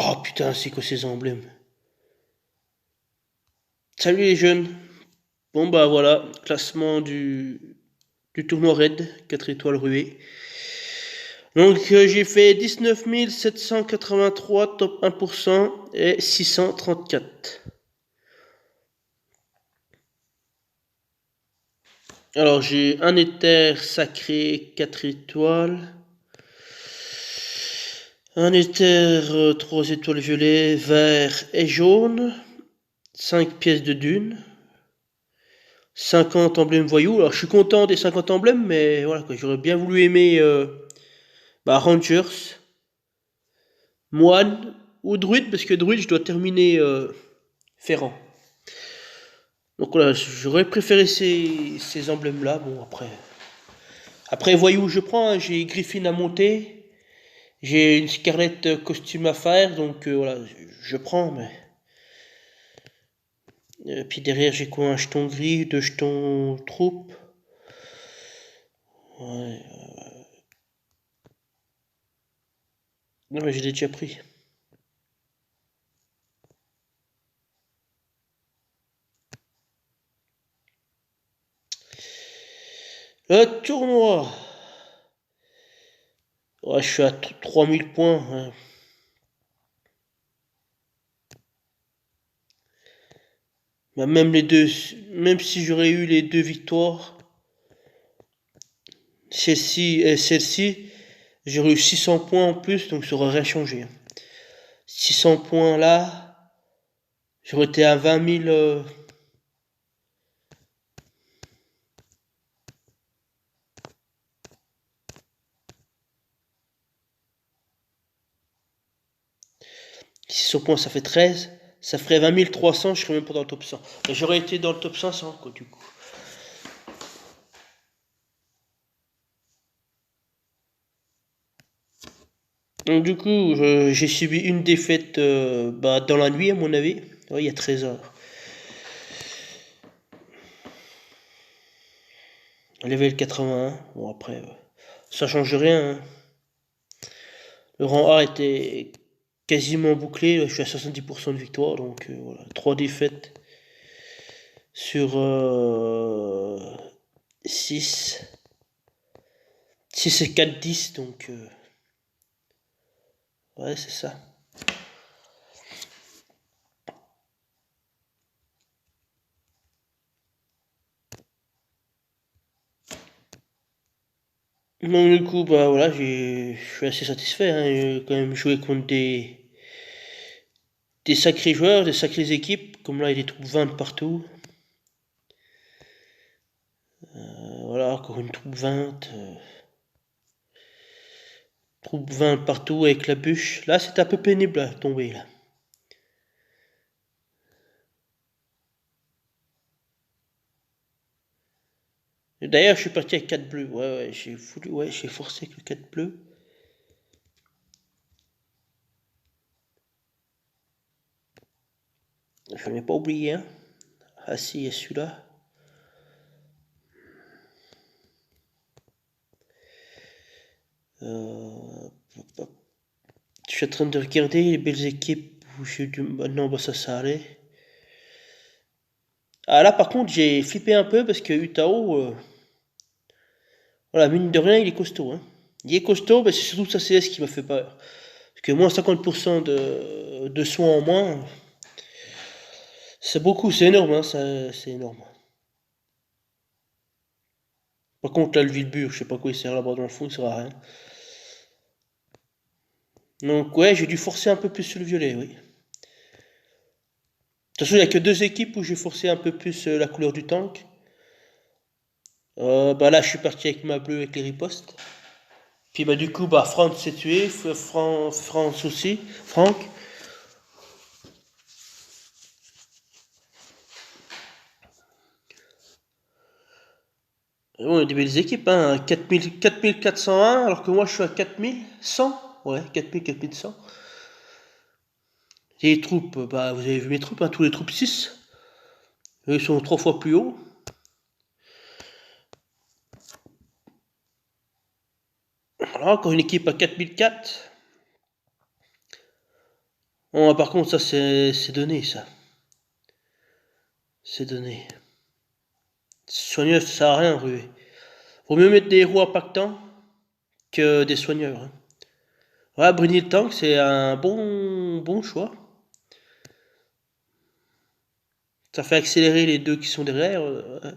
Oh putain, c'est quoi ces emblèmes? Salut les jeunes. Bon bah voilà, classement du tournoi Raid, 4 étoiles ruées. Donc j'ai fait 19 783 top 1% et 634. Alors j'ai un éther sacré 4 étoiles. Un éther 3 étoiles violet, vert et jaune. 5 pièces de dune. 50 emblèmes voyous. Alors je suis content des 50 emblèmes, mais voilà quoi, j'aurais bien voulu aimer Rangers, Moine ou Druide, parce que Druide je dois terminer Ferrant. Donc voilà, j'aurais préféré ces emblèmes-là. Bon après voyous je prends, hein. J'ai Griffin à monter, j'ai une Scarlett costume à faire, donc voilà, je prends, mais... puis derrière j'ai quoi, un jeton gris, deux jetons troupe. Ouais. Non mais je l'ai déjà pris. Le tournoi. Ouais, je suis à 3000 points, hein. Bah, même les deux, même si j'aurais eu les deux victoires, celle-ci et celle-ci, j'aurais eu 600 points en plus, donc ça aurait rien changé. 600 points là, j'aurais été à 20 000. 600 points, ça fait 13. Ça ferait 20 300, je serais même pas dans le top 100. Et j'aurais été dans le top 500, quoi, du coup. Donc, du coup, j'ai subi une défaite bah, dans la nuit, à mon avis. Ouais, il y a 13 heures. Level 81. Bon, après, ça change rien, hein. Le rang A était quasiment bouclé. Je suis à 70% de victoire. Donc voilà, 3 défaites sur 6. 6 et 4, 10. Donc ouais, c'est ça. Donc du coup, bah voilà, je suis assez satisfait, hein. J'ai quand même joué contre des sacrés joueurs, des sacrées équipes. Comme là, il y a des troupes 20 partout. Voilà, encore une troupe 20. Troupe 20 partout avec la bûche. Là, c'est un peu pénible à tomber, là. D'ailleurs, je suis parti avec 4 bleus. Ouais, j'ai forcé avec le 4 bleus. Je n'ai pas oublié, hein. Ah si, il y a celui-là. Euh, je suis en train de regarder les belles équipes où j'ai dû... Non, bah ça allait. Ah là, par contre, j'ai flippé un peu parce que Utao, voilà, mine de rien, il est costaud, hein. Il est costaud, mais c'est surtout sa CS qui m'a fait peur. Parce que moins 50% de soins en moins, c'est beaucoup, c'est énorme, hein, c'est énorme. Par contre, là, le Villebur, je sais pas quoi il sert là-bas dans le fond, il sert à rien. Donc, ouais, j'ai dû forcer un peu plus sur le violet, oui. De toute façon, il n'y a que deux équipes où j'ai forcé un peu plus la couleur du tank. Bah là, je suis parti avec ma bleue avec les ripostes. Puis bah du coup, bah Franck s'est tué, France aussi, Franck. On a des belles équipes, hein. 4401, alors que moi je suis à 4100. Ouais, 4100. Les troupes, bah vous avez vu mes troupes, hein, tous les troupes 6. Eux, ils sont 3 fois plus hauts. Voilà, encore une équipe à 4004. Bon, par contre, ça, c'est donné, ça. C'est donné. Soigneur, ça sert à rien, ruée. Vaut mieux mettre des héros impactants que des soigneurs, hein. Ouais, Bruni le Tank, c'est un bon choix. Ça fait accélérer les deux qui sont derrière. Ouais.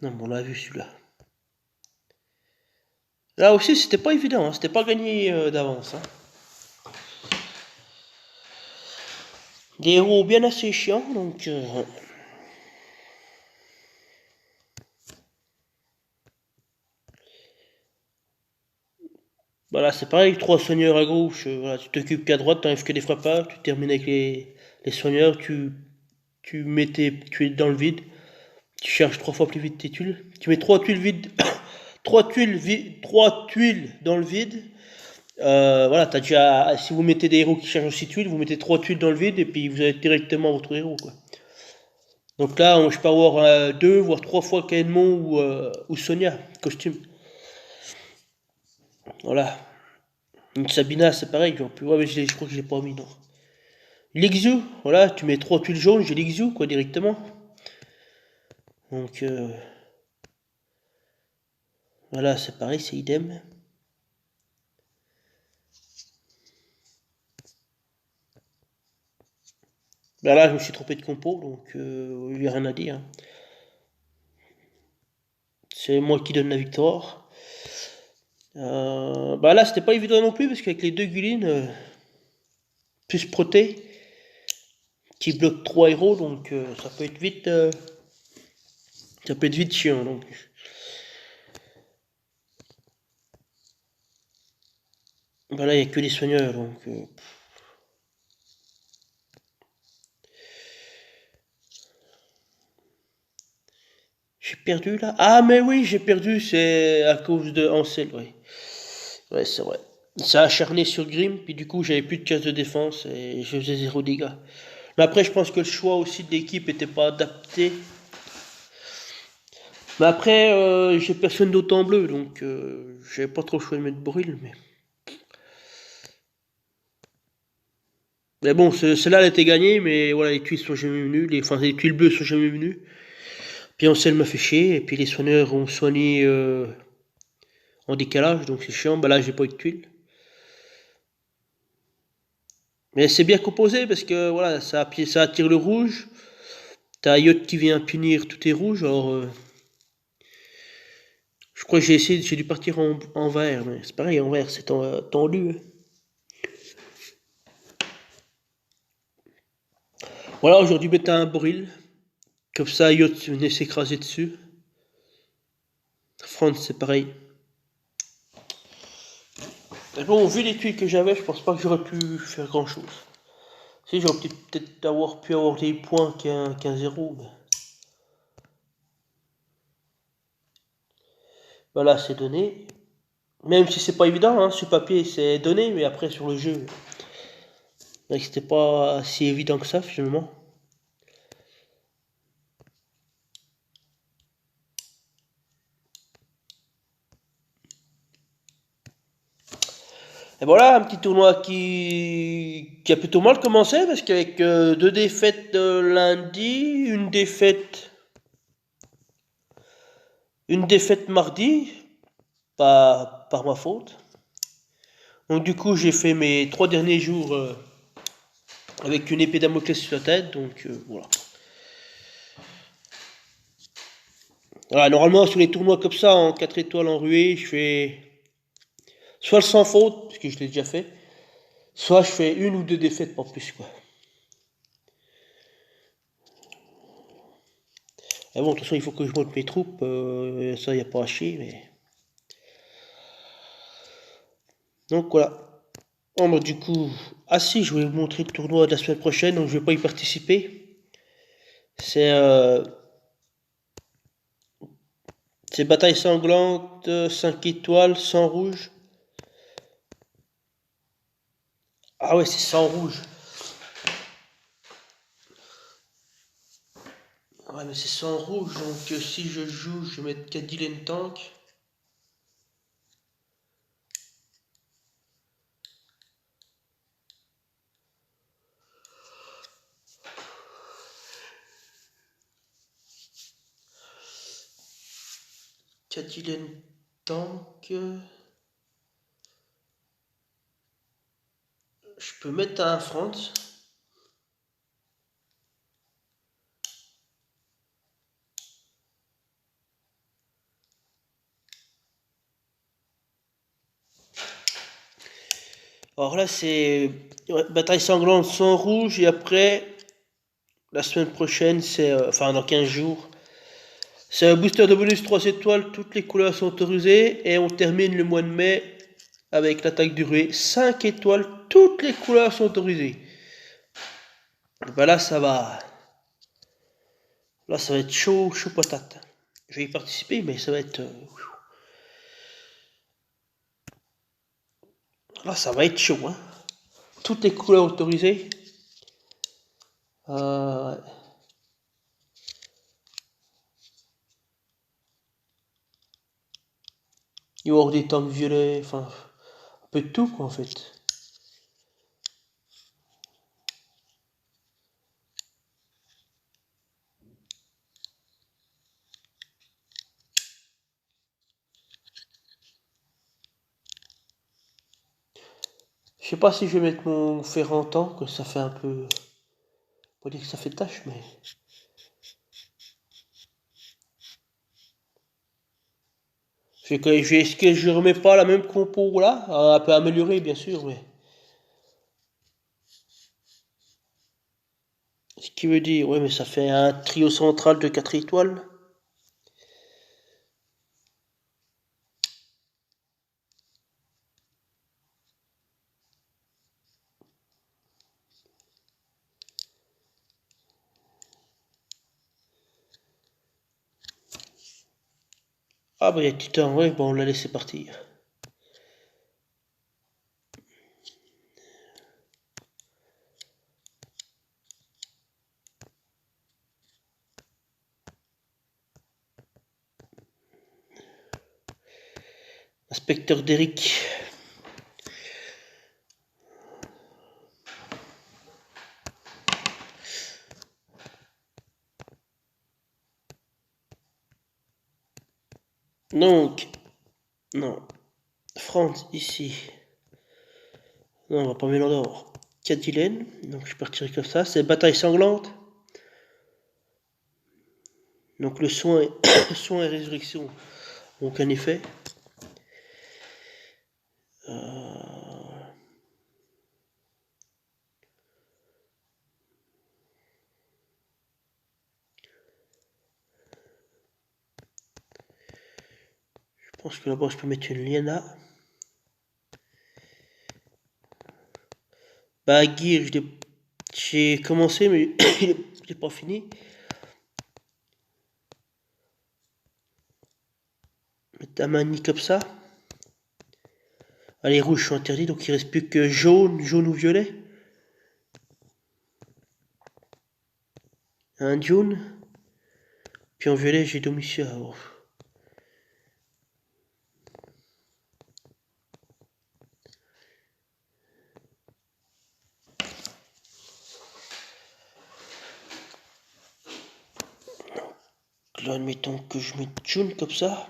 Non, mais on l'a vu celui-là. Là aussi, c'était pas évident, hein. C'était pas gagné d'avance, hein. Des héros bien assez chiants, donc. Voilà, c'est pareil, trois soigneurs à gauche, voilà, tu t'occupes qu'à droite, t'enlèves que des frappeurs, tu termines avec les soigneurs, tu es dans le vide, tu charges trois fois plus vite tes tuiles, tu mets trois tuiles vides, trois tuiles dans le vide. Voilà, t'as déjà, si vous mettez des héros qui chargent aussi tuiles, vous mettez trois tuiles dans le vide et puis vous avez directement votre héros, quoi. Donc là, je peux avoir deux, voire trois fois Caedmon ou Sonia, costume. Voilà. Une Sabina, c'est pareil, genre, ouais, mais je crois que je l'ai pas mis, non. L'Exu, voilà, tu mets trois tuiles jaunes, j'ai l'Exu, quoi, directement. Donc, voilà, c'est pareil, c'est idem. Bah là, je me suis trompé de compo, donc il n'y a rien à dire, hein. C'est moi qui donne la victoire. Bah là, c'était pas évident non plus, parce qu'avec les deux Gulines, plus Proté, qui bloque trois héros, donc ça peut être vite chiant, donc. Bah là, il n'y a que les soigneurs, donc. J'ai perdu là. Ah, mais oui, j'ai perdu, c'est à cause de Ansel, oui. Ouais, c'est vrai. Il s'est acharné sur Grimm, puis du coup, j'avais plus de case de défense et je faisais zéro dégâts. Mais après, je pense que le choix aussi de l'équipe n'était pas adapté. Mais après, j'ai personne d'autre en bleu, donc j'avais pas trop le choix de mettre Brûle. Mais bon, celle-là, elle était gagnée, mais voilà, les tuiles sont jamais venues, enfin, les tuiles bleues sont jamais venues. Puis Ansel m'a fait chier, et puis les soigneurs ont soigné en décalage, donc c'est chiant. Bah là, j'ai pas eu de tuiles. Mais c'est bien composé parce que voilà, ça attire le rouge. T'as Yacht qui vient punir tous tes rouges. Alors, je crois que j'ai dû partir en vert, mais c'est pareil, en vert, c'est tendu, hein. Voilà, aujourd'hui, mettre un bril. Comme ça, Yacht venait s'écraser dessus. France, c'est pareil. Mais bon, vu les tuiles que j'avais, je pense pas que j'aurais pu faire grand chose. Si, j'aurais peut-être pu avoir des points qu'un 0. Mais... Voilà, c'est donné. Même si c'est pas évident, hein, sur papier c'est donné, mais après sur le jeu, c'était pas si évident que ça finalement. Et voilà, un petit tournoi qui a plutôt mal commencé, parce qu'avec deux défaites lundi, une défaite mardi, pas par ma faute. Donc du coup, j'ai fait mes trois derniers jours avec une épée Damoclès sur la tête, donc voilà. Voilà, normalement, sur les tournois comme ça, en 4 étoiles en ruée, je fais soit le sans faute, parce que je l'ai déjà fait, soit je fais une ou deux défaites, pas plus, quoi. Ah bon, de toute façon, il faut que je monte mes troupes, ça, y a pas à chier, mais... Donc voilà. Bon, bah, du coup... Ah si, je vais vous montrer le tournoi de la semaine prochaine, donc je vais pas y participer. C'est... c'est bataille sanglante, 5 étoiles, sans rouge. Ah ouais, c'est sans rouge. Ouais, mais c'est sans rouge, donc si je joue, je vais mettre Cadillac Tank. Cadillac Tank. Je peux mettre un France. Alors là, c'est bataille sanglante sans rouge. Et après, la semaine prochaine, c'est. Enfin, dans 15 jours. C'est un booster de bonus 3 étoiles. Toutes les couleurs sont autorisées. Et on termine le mois de mai avec l'attaque du ruée. 5 étoiles. Toutes les couleurs sont autorisées. Ben là, ça va. Là, ça va être chaud, chaud patate. Je vais y participer, mais ça va être. Là, ça va être chaud, hein. Toutes les couleurs autorisées. Ouais. Il va y avoir des tanks violets, enfin, un peu de tout, quoi, en fait. Je sais pas si je vais mettre mon fer en temps, que ça fait un peu. Pas dire que ça fait tâche, mais. Est-ce que je remets pas la même compo là? Un peu améliorée, bien sûr, mais. Ce qui veut dire, ouais, mais ça fait un trio central de 4 étoiles. Ah, bah, il y a Titan, ouais, bon, on l'a laissé partir. Inspecteur d'Eric. Donc, non. France, ici. Non, on va pas mélanger d'or. Cadilène, donc je partirai comme ça. C'est bataille sanglante. Donc le soin, soin et résurrection ont aucun effet. Je pense que là-bas je peux mettre une Liana. Bah Gear, j'ai commencé mais je l'ai pas fini. Mettre un mani comme ça. Ah, les rouges sont interdits, donc il reste plus que jaune, jaune ou violet. Un jaune. Puis en violet, j'ai Domitia. Oh. Là, admettons que je mette jaune comme ça.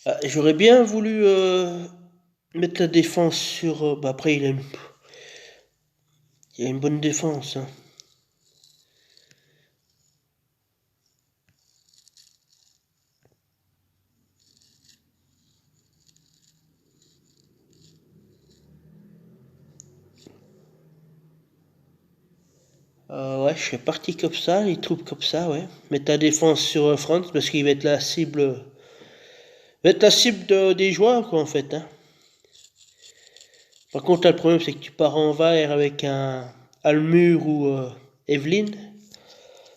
Ah, j'aurais bien voulu mettre la défense sur. Bah après, il a une bonne défense, hein. Ouais, je suis parti comme ça, les troupes comme ça, ouais. Mettre la défense sur France parce qu'il va être la cible. Va être la cible des joueurs, quoi, en fait, hein. Par contre, là, le problème, c'est que tu pars en vert avec un Almur ou Evelyn.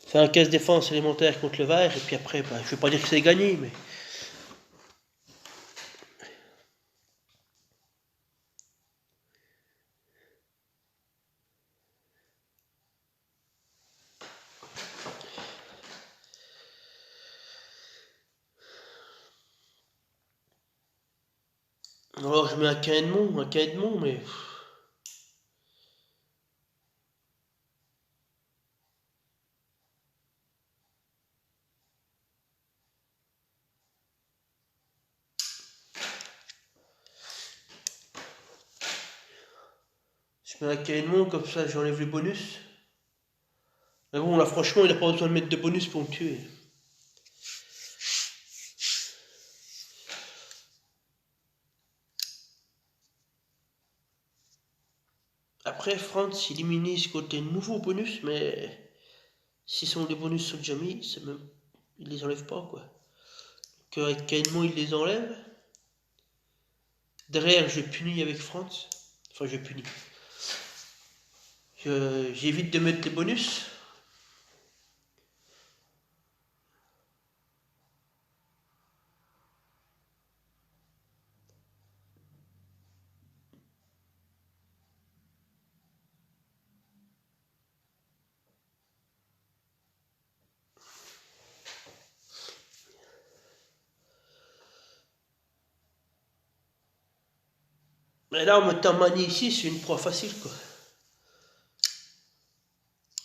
Faire un casse défense élémentaire contre le vert, et puis après, bah, je vais pas dire que c'est gagné, mais. Alors je mets un Caedmon, mais je mets un Caedmon comme ça j'enlève les bonus. Mais bon là franchement il a pas besoin de mettre de bonus pour me tuer. Après Franz il immunise côté nouveau bonus, mais si sont les bonus sont déjà mis, c'est même. Il les enlève pas quoi. Que avec Caedmon il les enlève. Derrière je punis avec Franz. Enfin je punis. J'évite de mettre les bonus. Mais là en mettant Mani ici, c'est une proie facile quoi.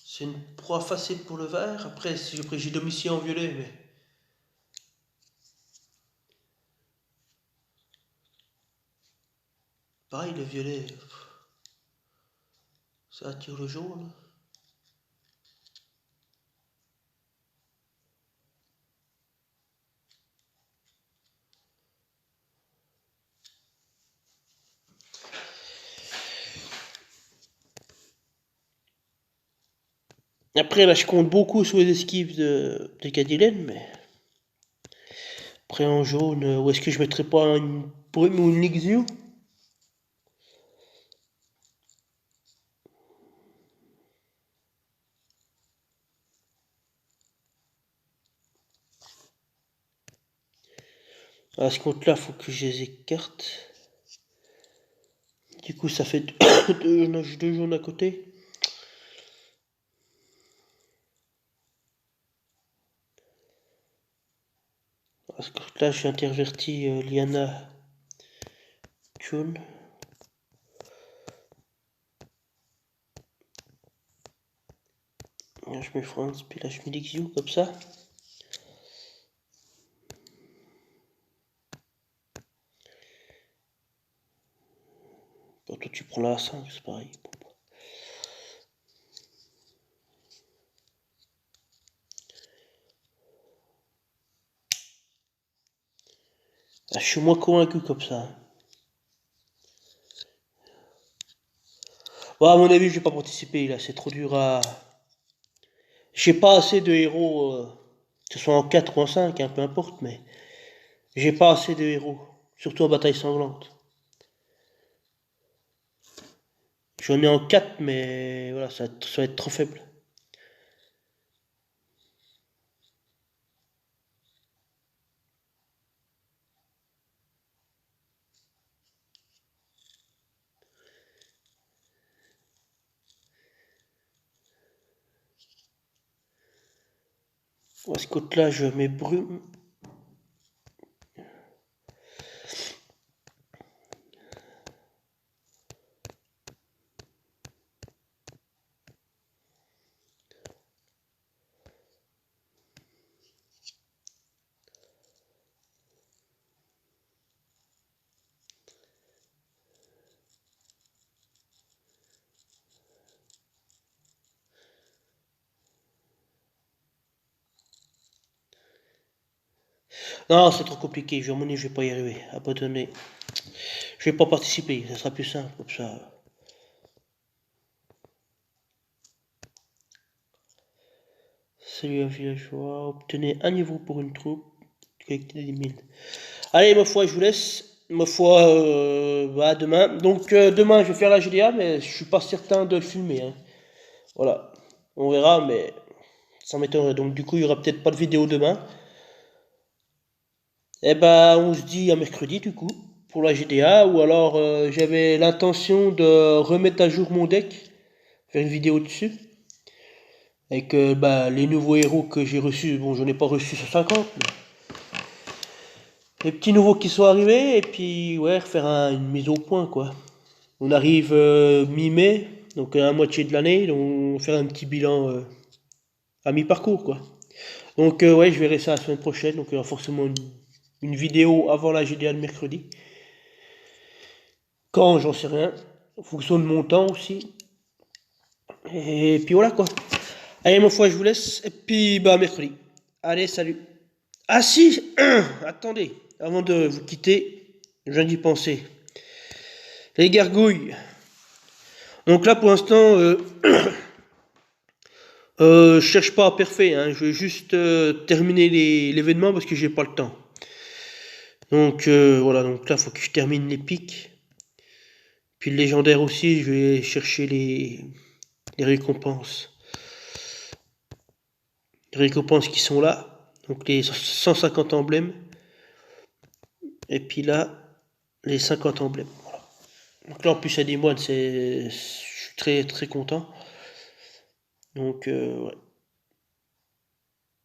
C'est une proie facile pour le vert. Après, si j'ai Domicile en violet, mais. Pareil, le violet, ça attire le jaune. Après, là, je compte beaucoup sur les esquives de Cadilène, mais. Après, en jaune, où est-ce que je mettrais pas une brume ou une Lixio? À ce compte-là, faut que je les écarte. Du coup, ça fait deux jaunes à côté. À ce compte-là, j'ai interverti Liana jaune. Là, je mets France, puis là, je mets Lixio comme ça. Bon, toi, tu prends la 5, c'est pareil. Ah, je suis moins convaincu comme ça. Bon, à mon avis, je vais pas participer là, c'est trop dur à. J'ai pas assez de héros, que ce soit en 4 ou en 5, hein, peu importe, mais j'ai pas assez de héros, surtout en bataille sanglante. J'en ai en 4, mais voilà, ça va être trop faible. À ce côté-là, je mets brume. Non, c'est trop compliqué, à mon avis, je vais pas y arriver. Abandonner. Je vais pas participer, ça sera plus simple comme ça. Salut un villageois, obtenez un niveau pour une troupe. Collectez des mines. Allez, ma foi, je vous laisse. Ma foi, bah, demain. Donc, demain, je vais faire la GDA, mais je suis pas certain de le filmer, hein. Voilà. On verra, mais ça m'étonnerait. Donc, du coup, il y aura peut-être pas de vidéo demain. Eh ben, on se dit à mercredi, du coup, pour la GDA. Ou alors, j'avais l'intention de remettre à jour mon deck, faire une vidéo dessus. Avec bah, les nouveaux héros que j'ai reçus. Bon, j'en ai pas reçu 150, les petits nouveaux qui sont arrivés, et puis ouais, refaire une mise au point, quoi. On arrive mi-mai, donc à la moitié de l'année, donc on va faire un petit bilan à mi-parcours, quoi. Donc ouais, je verrai ça la semaine prochaine, donc il y aura forcément une vidéo avant la GDA de mercredi. Quand, j'en sais rien, en fonction de mon temps aussi. Et puis voilà, quoi. Allez, ma foi, je vous laisse, et puis bah mercredi. Allez, salut. Ah si, attendez, avant de vous quitter, je viens d'y penser. Les gargouilles. Donc là, pour l'instant, je cherche pas à parfait, hein. Je vais juste terminer l'événement parce que j'ai pas le temps. Donc voilà, donc là, faut que je termine les pics. Puis le légendaire aussi, je vais chercher les récompenses. Les récompenses qui sont là. Donc les 150 emblèmes. Et puis là, les 50 emblèmes. Voilà. Donc là, en plus, il y a des moines, je suis très très content. Donc, ouais.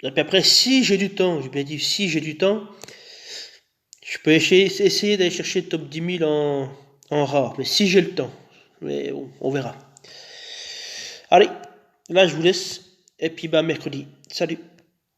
Et puis après, si j'ai du temps, j'ai bien dit si j'ai du temps, je peux essayer d'aller chercher le top 10 000 en rare. Mais si j'ai le temps. Mais on verra. Allez, là je vous laisse. Et puis bah mercredi. Salut.